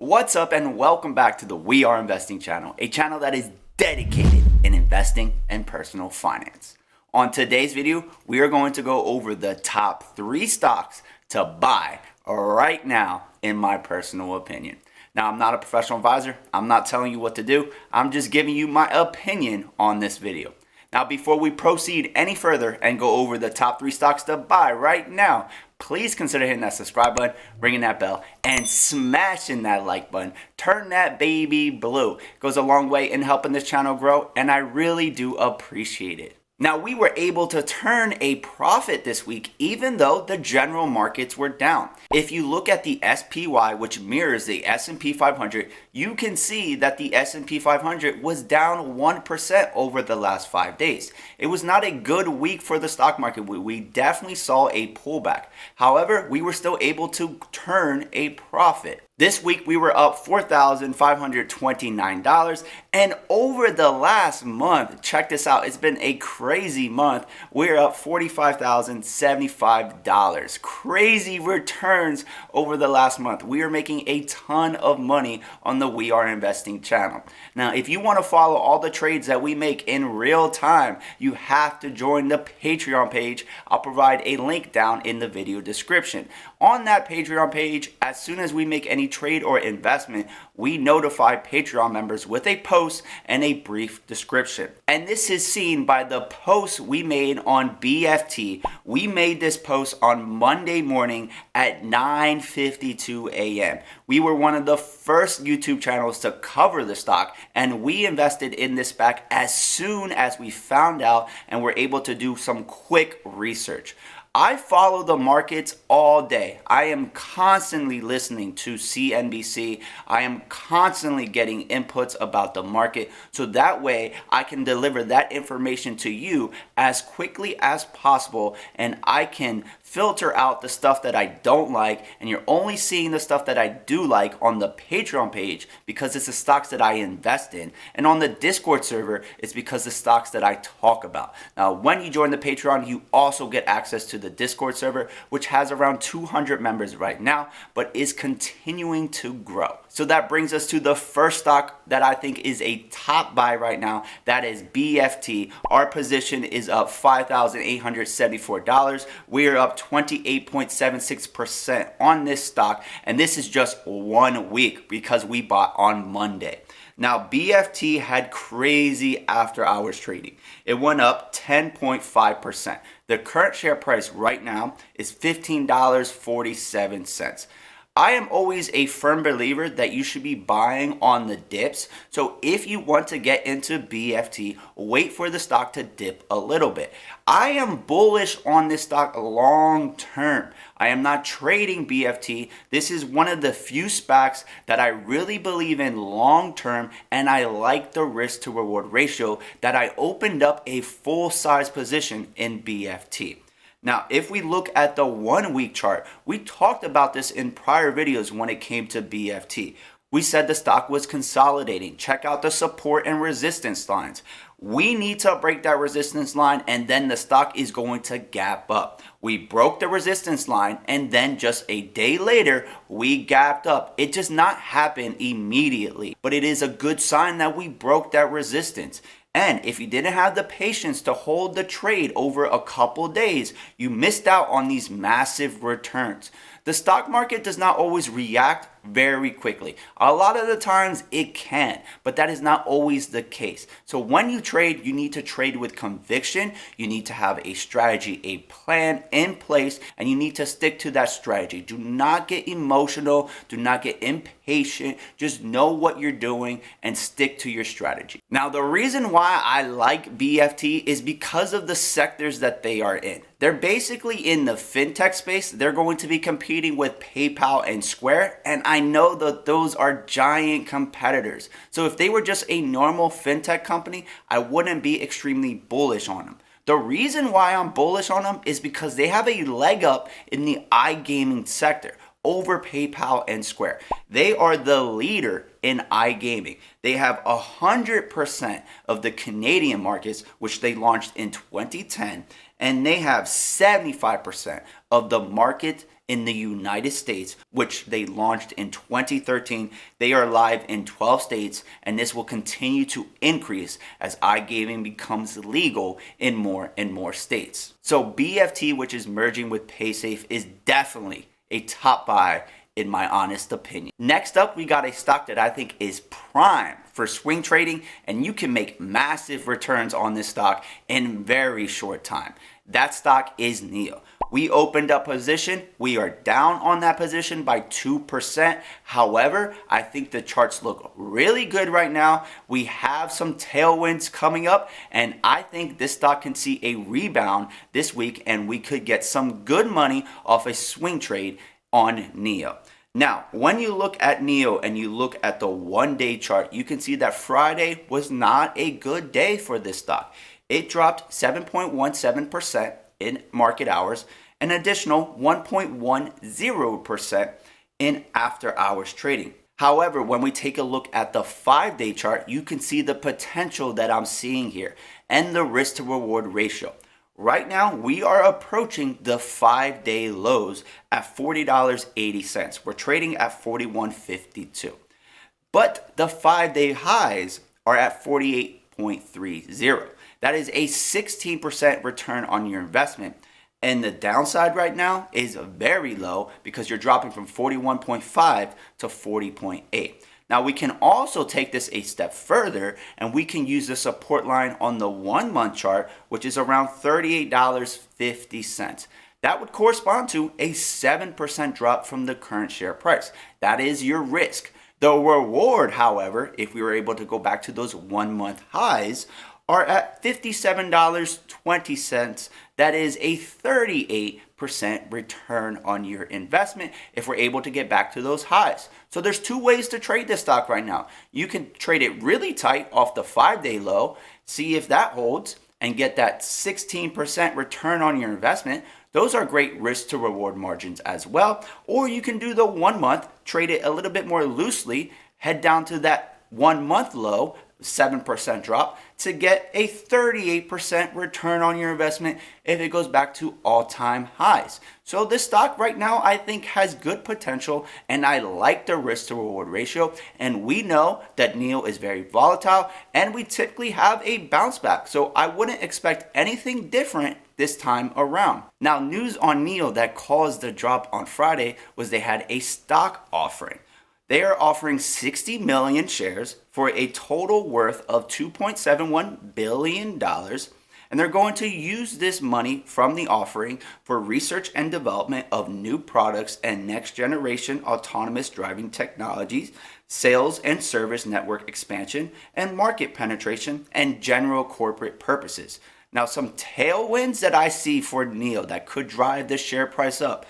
What's up and welcome back to the We Are Investing channel, a channel that is dedicated in investing and personal finance. On today's video, we are going to go over the top 3 stocks to buy right now in my personal opinion. Now, I'm not a professional advisor. I'm not telling you what to do. I'm just giving you my opinion on this video. Now, before we proceed any further and go over the top 3 stocks to buy right now, please consider hitting that subscribe button, ringing that bell, and smashing that like button. Turn that baby blue. It goes a long way in helping this channel grow, and I really do appreciate it. Now, we were able to turn a profit this week, even though the general markets were down. If you look at the SPY, which mirrors the S&P 500, you can see that the S&P 500 was down 1% over the last 5 days. It was not a good week for the stock market. We definitely saw a pullback. However, we were still able to turn a profit. This week, we were up $4,529, and over the last month, check this out, it's been a crazy month, we're up $45,075. Crazy returns over the last month. We are making a ton of money on the We Are Investing channel. Now, if you want to follow all the trades that we make in real time, you have to join the Patreon page. I'll provide a link down in the video description. On that Patreon page, as soon as we make any trade or investment, we notify Patreon members with a post and a brief description. And this is seen by the post we made on BFT. We made this post on Monday morning at 9:52 a.m. We were one of the first YouTube channels to cover the stock, and we invested in this SPAC as soon as we found out and were able to do some quick research. I follow the markets all day. I am constantly listening to CNBC. I am constantly getting inputs about the market, so that way I can deliver that information to you as quickly as possible, and I can filter out the stuff that I don't like, and you're only seeing the stuff that I do like on the Patreon page because it's the stocks that I invest in, and on the Discord server it's because the stocks that I talk about. Now, when you join the Patreon, you also get access to the Discord server, which has around 200 members right now, but is continuing to grow. So that brings us to the first stock that I think is a top buy right now. That is BFT. Our position is up $5,874. We are up 28.76% on this stock, and this is just 1 week because we bought on Monday. Now, BFT had crazy after hours trading. It went up 10.5%. The current share price right now is $15.47. I am always a firm believer that you should be buying on the dips. So if you want to get into BFT, wait for the stock to dip a little bit. I am bullish on this stock long term. I am not trading BFT. This is one of the few SPACs that I really believe in long term, and I like the risk to reward ratio that I opened up a full size position in BFT. Now, if we look at the 1 week chart, we talked about this in prior videos when it came to BFT. We said the stock was consolidating. Check out the support and resistance lines. We need to break that resistance line, and then the stock is going to gap up. We broke the resistance line, and then just a day later, we gapped up. It does not happen immediately, but it is a good sign that we broke that resistance. And if you didn't have the patience to hold the trade over a couple days, you missed out on these massive returns. The stock market does not always react very quickly. A lot of the times it can, but that is not always the case. So when you trade, you need to trade with conviction. You need to have a strategy, a plan in place, and you need to stick to that strategy. Do not get emotional. Do not get impatient. Just know what you're doing and stick to your strategy. Now, the reason why I like BFT is because of the sectors that they are in. They're basically in the fintech space. They're going to be competing with PayPal and Square, and I know that those are giant competitors. So if they were just a normal fintech company, I wouldn't be extremely bullish on them. The reason why I'm bullish on them is because they have a leg up in the iGaming sector over PayPal and Square. They are the leader in iGaming. They have 100% of the Canadian markets, which they launched in 2010, and they have 75% of the market in the United States, which they launched in 2013. They are live in 12 states, and this will continue to increase as iGaming becomes legal in more and more states. So BFT, which is merging with Paysafe, is definitely a top buy in my honest opinion. Next up, we got a stock that I think is prime for swing trading, and you can make massive returns on this stock in very short time. That stock is NIO. We opened up position. We are down on that position by 2%. However, I think the charts look really good right now. We have some tailwinds coming up, and I think this stock can see a rebound this week, and we could get some good money off a swing trade on NIO. Now, when you look at NIO and you look at the one-day chart, you can see that Friday was not a good day for this stock. It dropped 7.17% in market hours, an additional 1.10% in after hours trading. However, when we take a look at the 5-day chart, you can see the potential that I'm seeing here and the risk to reward ratio. Right now, we are approaching the 5-day lows at $40.80. We're trading at $41.52. But the 5-day highs are at 48.30. That is a 16% return on your investment. And the downside right now is very low because you're dropping from 41.5 to 40.8. Now we can also take this a step further, and we can use the support line on the 1-month chart, which is around $38.50. That would correspond to a 7% drop from the current share price. That is your risk. The reward, however, if we were able to go back to those 1-month highs, are at $57.20. That is a 38% return on your investment if we're able to get back to those highs. So there's two ways to trade this stock right now. You can trade it really tight off the 5-day low, see if that holds, and get that 16% return on your investment. Those are great risk to reward margins as well. Or you can do the 1-month, trade it a little bit more loosely, head down to that 1-month low, 7% drop, to get a 38% return on your investment if it goes back to all-time highs. So this stock right now I think has good potential, and I like the risk to reward ratio, and we know that NIO is very volatile and we typically have a bounce back, so I wouldn't expect anything different this time around. Now, news on NIO that caused the drop on Friday was they had a stock offering. They are offering 60 million shares for a total worth of $2.71 billion. And they're going to use this money from the offering for research and development of new products and next generation autonomous driving technologies, sales and service network expansion, and market penetration, and general corporate purposes. Now, some tailwinds that I see for NIO that could drive the share price up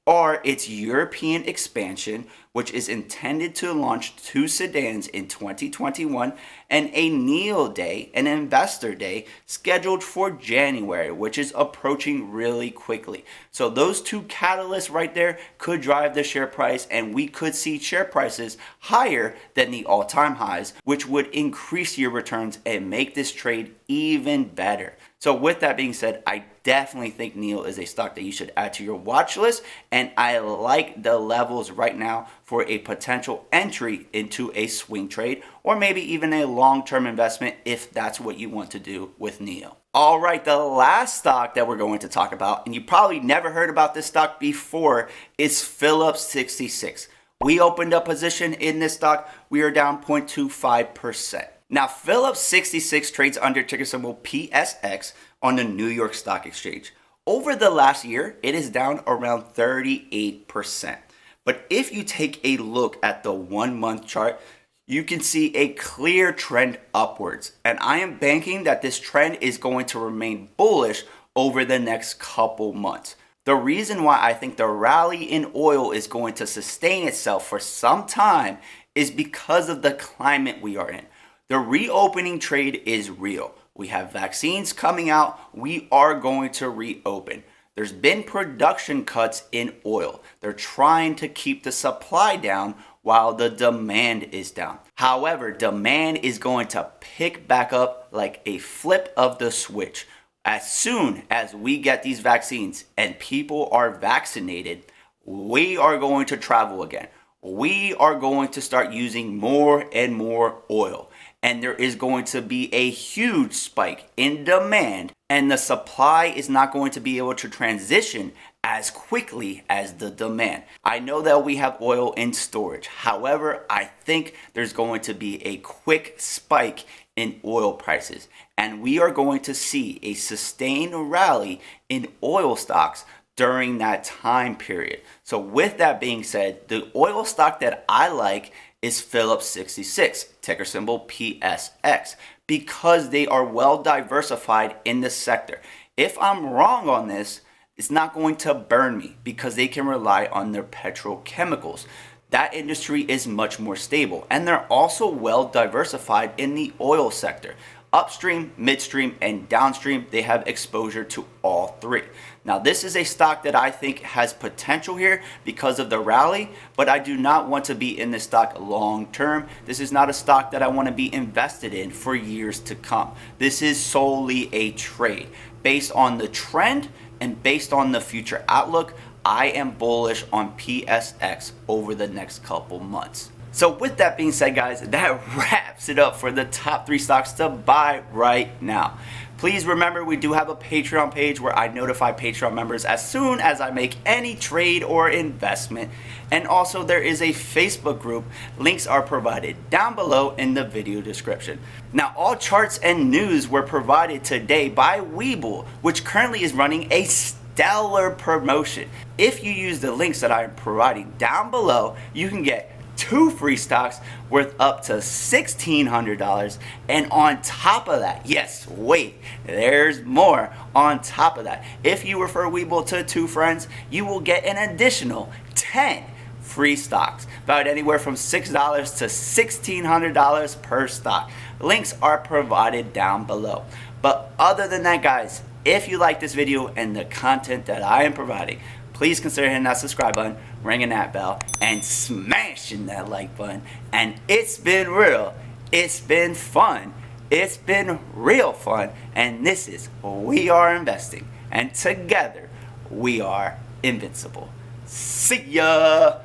are its European expansion, which is intended to launch 2 sedans in 2021, and a NIO Day, an investor day, scheduled for January, which is approaching really quickly. So those two catalysts right there could drive the share price, and we could see share prices higher than the all-time highs, which would increase your returns and make this trade even better. So with that being said, I definitely think NIO is a stock that you should add to your watch list, and I like the levels right now for a potential entry into a swing trade, or maybe even a long-term investment if that's what you want to do with NIO. All right, the last stock that we're going to talk about, and you probably never heard about this stock before, is Phillips 66. We opened up position in this stock. We are down 0.25%. Now, Phillips 66 trades under ticker symbol PSX on the New York Stock Exchange. Over the last year, it is down around 38%. But if you take a look at the 1-month chart, you can see a clear trend upwards. And I am banking that this trend is going to remain bullish over the next couple months. The reason why I think the rally in oil is going to sustain itself for some time is because of the climate we are in. The reopening trade is real. We have vaccines coming out. We are going to reopen. There's been production cuts in oil. They're trying to keep the supply down while the demand is down. However, demand is going to pick back up like a flip of the switch. As soon as we get these vaccines and people are vaccinated, we are going to travel again. We are going to start using more and more oil. And there is going to be a huge spike in demand, and the supply is not going to be able to transition as quickly as the demand. I know that we have oil in storage. However, I think there's going to be a quick spike in oil prices, and we are going to see a sustained rally in oil stocks during that time period. So with that being said, the oil stock that I like is Phillips 66, ticker symbol PSX, because they are well diversified in the sector. If I'm wrong on this, it's not going to burn me because they can rely on their petrochemicals. That industry is much more stable, and they're also well diversified in the oil sector. Upstream, midstream, and downstream, they have exposure to all three. Now, this is a stock that I think has potential here because of the rally, but I do not want to be in this stock long term. This is not a stock that I want to be invested in for years to come. This is solely a trade. Based on the trend and based on the future outlook, I am bullish on PSX over the next couple months. So with that being said, guys, that wraps it up for the top 3 stocks to buy right now. Please remember, we do have a Patreon page where I notify Patreon members as soon as I make any trade or investment. And also there is a Facebook group. Links are provided down below in the video description. Now, all charts and news were provided today by Webull, which currently is running a stellar promotion. If you use the links that I'm providing down below, you can get 2 free stocks worth up to $1,600, and on top of that, yes, wait, there's more on top of that. If you refer Webull to 2 friends, you will get an additional 10 free stocks, about anywhere from $6 to $1,600 per stock. Links are provided down below. But other than that, guys, if you like this video and the content that I am providing, please consider hitting that subscribe button, ringing that bell, and smashing that like button. And it's been real. It's been fun. It's been real fun. And this is We Are Investing. And together, we are invincible. See ya!